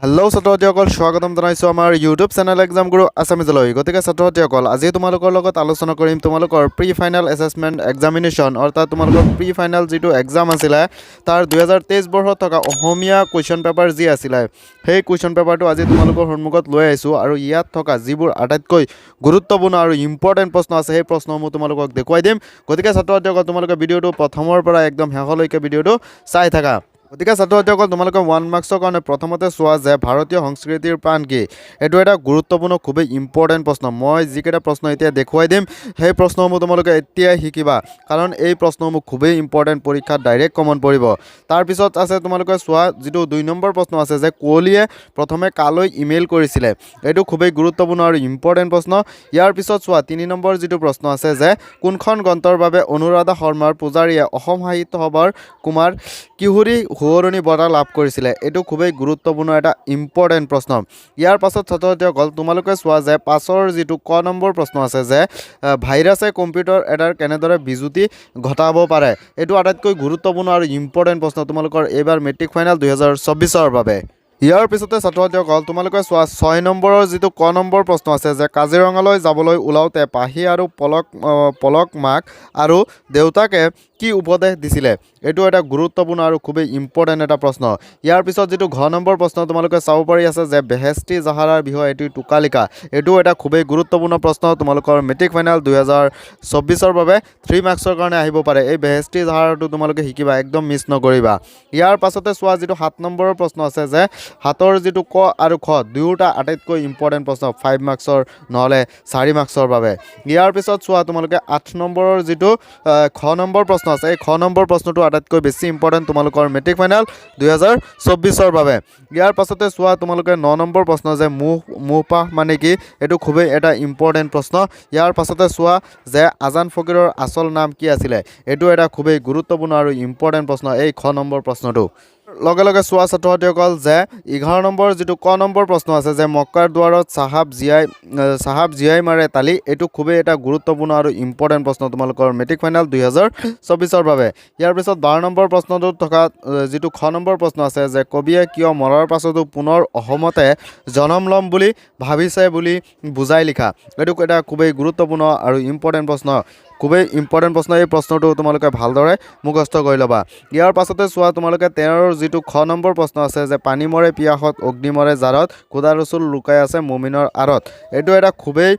Hello' ছাত্ৰছাত্ৰীসকল স্বাগতম জনাইছোঁ আমাৰ ইউটিউব চেনেল এক্সাম গুৰু আছামিজলৈ। গতিকে ছাত্ৰছাত্ৰীসকল আজি তোমালোকৰ লগত আলোচনা কৰিম তোমালোকৰ প্ৰি ফাইনেল এছেছমেণ্ট এক্সামিনেশ্যন অৰ্থাৎ তোমালোকৰ প্ৰি ফাইনেল যিটো এক্সাম আছিলে তাৰ 2023 বৰ্ষত থকা অসমীয়া কুৱেশ্যন পেপাৰ যি আছিলে সেই কুৱেশ্যন পেপাৰটো আজি তোমালোকৰ সন্মুখত লৈ আহিছোঁ আৰু ইয়াত থকা যিবোৰ আটাইতকৈ গুৰুত্বপূৰ্ণ আৰু ইম্পৰ্টেণ্ট প্ৰশ্ন আছে সেই প্ৰশ্নসমূহ তোমালোকক দেখুৱাই দিম। গতিকে ছাত্ৰছাত্ৰীসকল তোমালোকে ভিডিঅ'টো প্ৰথমৰ পৰা একদম শেষলৈকে ভিডিঅ'টো চাই থাকা। গতিকে ছাত্ৰছাত্ৰীসকল তোমালোকে 1 মাৰ্কছৰ কাৰণে প্ৰথমতে চোৱা যে ভাৰতীয় সংস্কৃতিৰ প্ৰাণ কি। এইটো এটা গুৰুত্বপূৰ্ণ খুবেই ইম্পৰ্টেণ্ট প্ৰশ্ন। মই যিকেইটা প্ৰশ্ন এতিয়া দেখুৱাই দিম সেই প্ৰশ্নসমূহ তোমালোকে এতিয়াই শিকিবা, কাৰণ এই প্ৰশ্নসমূহ খুবেই ইম্পৰ্টেণ্ট, পৰীক্ষাত ডাইৰেক্ট কমন পৰিব। তাৰপিছত আছে তোমালোকে চোৱা যিটো 2 নম্বৰ প্ৰশ্ন আছে যে কুঁৱলীয়ে প্ৰথমে কালৈ ইমেইল কৰিছিলে। এইটো খুবেই গুৰুত্বপূৰ্ণ আৰু ইম্পৰ্টেণ্ট প্ৰশ্ন। ইয়াৰ পিছত চোৱা 3 নম্বৰ যিটো প্ৰশ্ন আছে যে কোনখন গ্ৰন্থৰ বাবে অনুৰাধা শৰ্মাৰ পূজাৰীয়ে অসম সাহিত্য সভাৰ কুমাৰ কিশোৰী সোঁৱৰণী বঁটা লাভ কৰিছিলে। এইটো খুবেই গুৰুত্বপূৰ্ণ এটা ইম্পৰ্টেণ্ট প্ৰশ্ন। ইয়াৰ পাছত ছাত্ৰছাত্ৰীসকল তোমালোকে চোৱা যে 5ৰ যিটো ক নম্বৰ প্ৰশ্ন আছে যে ভাইৰাছে কম্পিউটাৰ এটাৰ কেনেদৰে বিজুতি ঘটাব পাৰে। এইটো আটাইতকৈ গুৰুত্বপূৰ্ণ আৰু ইম্পৰ্টেণ্ট প্ৰশ্ন তোমালোকৰ এইবাৰ মেট্ৰিক ফাইনেল 2024ৰ বাবে। ইয়াৰ পিছতে ছাত্ৰছাত্ৰীসকল তোমালোকে চোৱা 6 নম্বৰৰ যিটো ক নম্বৰ প্ৰশ্ন আছে যে কাজিৰঙালৈ যাবলৈ ওলাওঁতে পাহি আৰু পলক মাক আৰু দেউতাকে কি উপদেশ দিছিলে। এইটো এটা গুৰুত্বপূৰ্ণ আৰু খুবেই ইম্পৰ্টেণ্ট এটা প্ৰশ্ন। ইয়াৰ পিছত যিটো ঘ নম্বৰ প্ৰশ্ন তোমালোকে চাব পাৰি আছে যে বেহেষ্টি জাহাৰাৰ বিষয়ে এটি টোকালিকা। এইটো এটা খুবেই গুৰুত্বপূৰ্ণ প্ৰশ্ন তোমালোকৰ মেট্ৰিক ফাইনেল 2024ৰ বাবে 3 মাৰ্কছৰ কাৰণে আহিব পাৰে। এই বেহেষ্টি জাহাৰটো তোমালোকে শিকিবা, একদম মিছ নকৰিবা। ইয়াৰ পাছতে চোৱা যিটো 7 নম্বৰৰ প্ৰশ্ন আছে যে হাতৰ যিটো ক আৰু খ দুয়োটা আটাইতকৈ ইম্পৰ্টেণ্ট প্ৰশ্ন 5 মাৰ্কছৰ নহ'লে 4 মাৰ্কছৰ বাবে। ইয়াৰ পিছত চোৱা তোমালোকে 8 নম্বৰৰ যিটো খ নম্বৰ প্ৰশ্ন আছে এই খ নম্বৰ প্ৰশ্নটো আটাইতকৈ বেছি ইম্পৰ্টেণ্ট তোমালোকৰ মেট্ৰিক ফাইনেল 2024ৰ বাবে। ইয়াৰ পাছতে চোৱা তোমালোকে 9 নম্বৰ প্ৰশ্ন যে মুহপাহ মানে কি। এইটো খুবেই এটা ইম্পৰ্টেণ্ট প্ৰশ্ন। ইয়াৰ পাছতে চোৱা যে আজান ফকীৰৰ আচল নাম কি আছিলে। এইটো এটা খুবেই গুৰুত্বপূৰ্ণ আৰু ইম্পৰ্টেণ্ট প্ৰশ্ন এই খ নম্বৰ প্ৰশ্নটো। লগে লগে চোৱা ছাত্ৰছাত্ৰীসকল যে 11 নম্বৰ যিটো ক নম্বৰ প্ৰশ্ন আছে যে মক্কাৰ দুৱাৰত চাহাব জীয়াই মাৰে তালি। এইটো খুবেই এটা গুৰুত্বপূৰ্ণ আৰু ইম্পৰ্টেণ্ট প্ৰশ্ন তোমালোকৰ মেট্ৰিক ফাইনেল 2024ৰ বাবে। ইয়াৰ পিছত 12 নম্বৰ প্ৰশ্নটোত থকা যিটো খ নম্বৰ প্ৰশ্ন আছে যে কবিয়ে কিয় মৰাৰ পাছতো পুনৰ অসমতে জনম ল'ম বুলি ভাবিছে বুলি বুজাই লিখা। এইটো এটা খুবেই গুৰুত্বপূৰ্ণ আৰু ইম্পৰ্টেণ্ট প্ৰশ্ন, খুবেই ইম্পৰ্টেণ্ট প্ৰশ্ন। এই প্ৰশ্নটো তোমালোকে ভালদৰে মুখস্থ কৰি ল'বা। ইয়াৰ পাছতে চোৱা তোমালোকে 13ৰ যিটো খ নম্বৰ প্ৰশ্ন আছে যে পানী মৰে পিয়াসত অগ্নি মৰে জাৰত খোদা ৰচুল লুকাই আছে মুমিনৰ আঁৰত। এইটো এটা খুবেই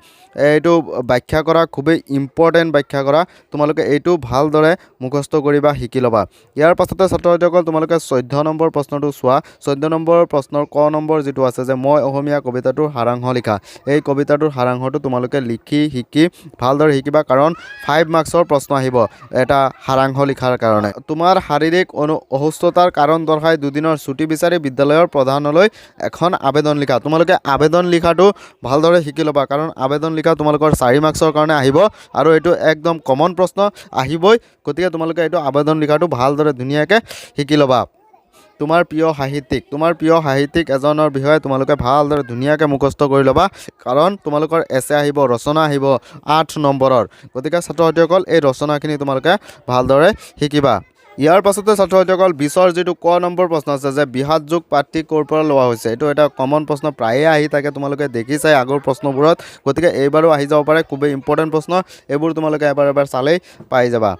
ব্যাখ্যা কৰা, খুবেই ইম্পৰ্টেণ্ট ব্যাখ্যা কৰা। তোমালোকে এইটো ভালদৰে মুখস্থ কৰিবা, শিকি ল'বা। ইয়াৰ পাছতে ছাত্ৰছাত্ৰীসকল তোমালোকে 14 নম্বৰ প্ৰশ্নটো চোৱা। 14 নম্বৰ প্ৰশ্নৰ ক নম্বৰ যিটো আছে যে মই অসমীয়া কবিতাটোৰ সাৰাংশ লিখা। এই কবিতাটোৰ সাৰাংশটো তোমালোকে শিকি ভালদৰে শিকিবা, কাৰণ 5 মাৰ্কছৰ প্ৰশ্ন আহিব এটা সাৰাংশ লিখাৰ কাৰণে। তোমাৰ শাৰীৰিক অসুস্থতাৰ কাৰণ দৰ্শাই দুদিনৰ ছুটি বিচাৰি বিদ্যালয়ৰ প্ৰধানলৈ এখন আবেদন লিখা। তোমালোকে আবেদন লিখাটো ভালদৰে শিকি ল'বা, কাৰণ আবেদন লিখা তোমালোকৰ 4 মাৰ্কছৰ কাৰণে আহিব আৰু এইটো একদম কমন প্ৰশ্ন আহিবই। গতিকে তোমালোকে এইটো আবেদন লিখাটো ভালদৰে ধুনীয়াকৈ শিকি ল'বা। তোমাৰ প্ৰিয় সাহিত্যিক এজনৰ বিষয়ে তোমালোকে ভালদৰে ধুনীয়াকৈ মুখস্থ কৰি ল'বা, কাৰণ তোমালোকৰ এছে আহিব, ৰচনা আহিব 8 নম্বৰৰ। গতিকে ছাত্ৰছাত্ৰীসকল এই ৰচনাখিনি তোমালোকে ভালদৰে শিকিবা। ইয়াৰ পাছতে ছাত্ৰছাত্ৰীসকল 20ৰ যিটো ক নম্বৰ প্ৰশ্ন আছে যে বিহাত যোগ পাঠটি ক'ৰ পৰা লোৱা হৈছে। এইটো এটা কমন প্ৰশ্ন, প্ৰায়ে আহি থাকে, তোমালোকে দেখিছাই আগৰ প্ৰশ্নবোৰত। গতিকে এইবাৰো আহি যাব পাৰে, খুবেই ইম্পৰ্টেণ্ট প্ৰশ্ন। এইবোৰ তোমালোকে এবাৰ চালেই পাই যাবা।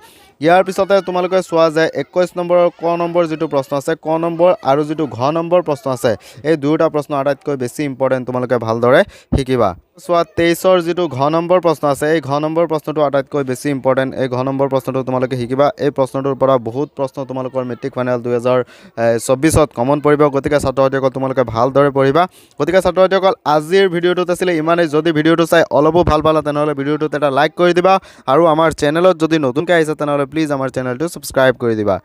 ইয়াৰ পিছতে তোমালোকে চোৱা যে 21 নম্বৰৰ ক নম্বৰ যিটো প্ৰশ্ন আছে, ক নম্বৰ আৰু যিটো ঘ নম্বৰ প্ৰশ্ন আছে এই দুয়োটা প্ৰশ্ন আটাইতকৈ বেছি ইম্পৰ্টেণ্ট, তোমালোকে ভালদৰে শিকিবা। চোৱা 23ৰ যিটো ঘ নম্বৰ প্ৰশ্ন আছে এই ঘ নম্বৰ প্ৰশ্নটো আটাইতকৈ বেছি ইম্পৰ্টেণ্ট। এই ঘ নম্বৰ প্ৰশ্নটো তোমালোকে শিকিবা। এই প্ৰশ্নটোৰ পৰা বহুত প্ৰশ্ন তোমালোকৰ মেট্ৰিক ফাইনেল 2024ত কমন পৰিব। গতিকে ছাত্ৰছাত্ৰীসকল তোমালোকে ভালদৰে পঢ়িবা। গতিকে ছাত্ৰছাত্ৰীসকল আজিৰ ভিডিঅ'টোত আছিলে ইমানেই। যদি ভিডিঅ'টো চাই অলপো ভাল পালা তেনেহ'লে ভিডিঅ'টোত এটা লাইক কৰি দিবা, আৰু আমাৰ চেনেলত যদি নতুনকৈ আহিছে তেনেহ'লে প্লিজ আমাৰ চেনেলটো ছাবস্ক্ৰাইব কৰি দিবা।